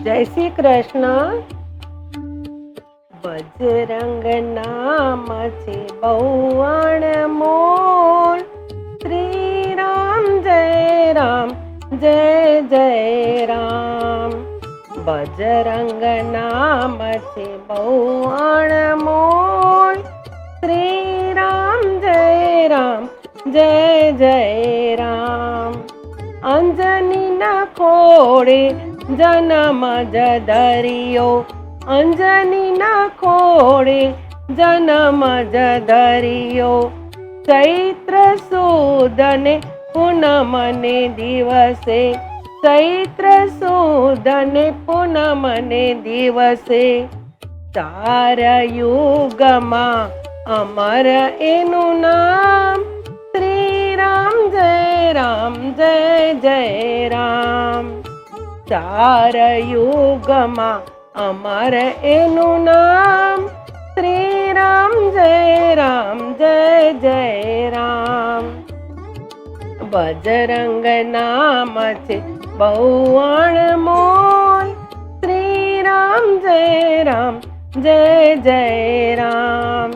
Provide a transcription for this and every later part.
જય શ્રી કૃષ્ણ. બજરંગ નામ છે બહુ અણમોલ. શ્રી રામ જય રામ જય જય રામ. બજરંગ નામ છે બહુ અણમોલ. શ્રી રામ જય રામ જય જય રામ. અંજની ના ખોડે જન્મ જદરિયો. અંજની ના ખોડે જન્મ જદરિયો. ચૈત્ર સુદને પૂનમને દિવસે. ચૈત્ર સુદને પૂનમને દિવસે. ચાર યુગમાં અમર એનું નામ. શ્રી રામ જય રામ જય જય રામ. ચાર યુગમાં અમર એનું નામ. શ્રી રામ જય રામ જય જય રામ. બજરંગ નામ છે બહુ અણમોલ. શ્રી રામ જય રામ જય જય રામ.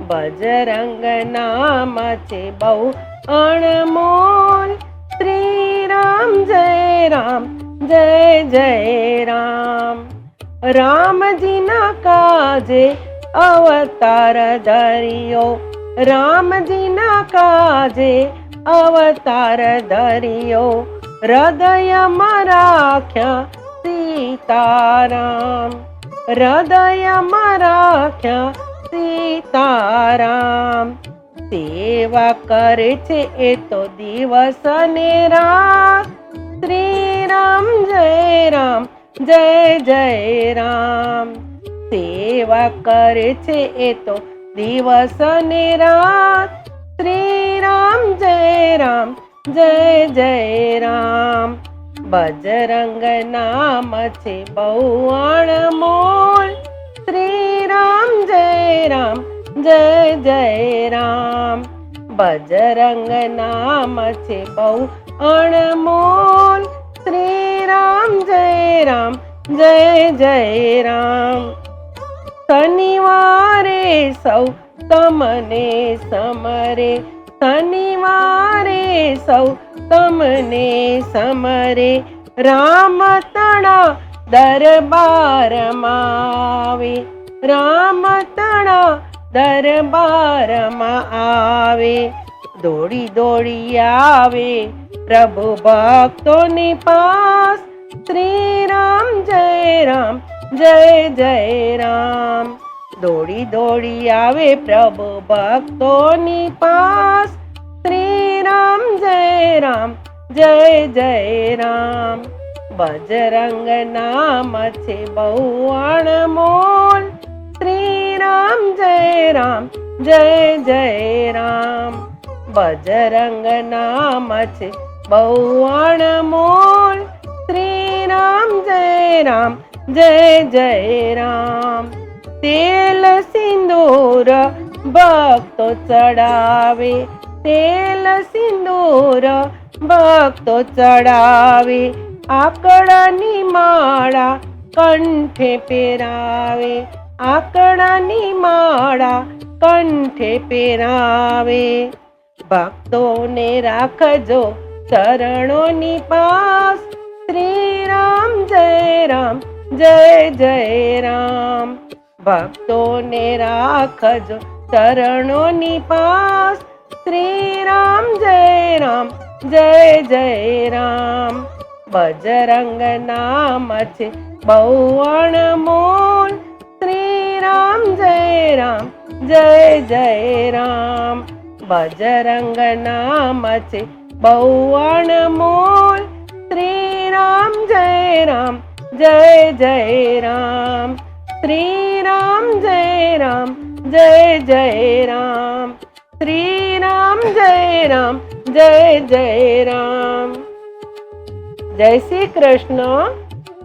બજરંગ નામ છે બહુ અણમોલ. શ્રી રામ જય રામ જય જય રામ. રામજીના કાજે અવતાર ધર્યો. રામજીના કાજે અવતાર ધર્યો. હૃદયમાં રાખ્યા સીતારામ. હૃદયમાં રાખ્યા સીતારામ. સેવા કરે છે એ તો દિવસ ને રાત. શ્રી રામ જય રામ જય જય રામ. સેવા કરે છે એ તો દિવસ ને રાત. શ્રી રામ જય રામ જય જય રામ. બજરંગ નામ છે બહુ અણમોલ. શ્રી રામ જય રામ જય જય રામ. બજરંગ નામ છે બહુ અણમોલ. શ્રી રામ જય રામ જય જય રામ. શનિવારે સૌ તમને સમરે. શનિવારે સૌ તમને સમરે. રામ તણા દરબારમાં આવે. રામ તણા દરબારમાં આવે. દોડી દોડી આવે પ્રભુ ભક્તોની પાસ. શ્રી રામ જય રામ જય જય રામ. દોડી દોડી આવે પ્રભુ ભક્તોની પાસ. શ્રી રામ જય રામ જય જય રામ. બજરંગ નામ છે બહુ અણમોલ. શ્રી રામ જય રામ જય જય રામ. બજરંગ નામ છે બહુ અણમોલ. શ્રી રામ જય રામ જય જય રામ. તેલ સિંદૂર ભક્તો ચડાવે. તેલ સિંદૂર ભક્તો ચડાવે. આકડાની માળા કંઠે પહેરાવે. આકડાની માળા કંઠે પહેરાવે. ભક્તોને રાખજો ચરણોની પાસ. શ્રી રામ જય રામ જય જય રામ. ભક્તોને રાખજો ચરણોની પાસ. શ્રી રામ જય રામ જય જય રામ. બજરંગ નામ છે બહુ અણમોલ. શ્રી રામ જય રામ જય જય રામ. બજરંગ નામ છે બહુ અણમોલ. શ્રી રામ જય રામ જય જય રામ. શ્રી રામ જય રામ જય જય રામ. શ્રી રામ જય રામ જય જય રામ. જય શ્રી કૃષ્ણ.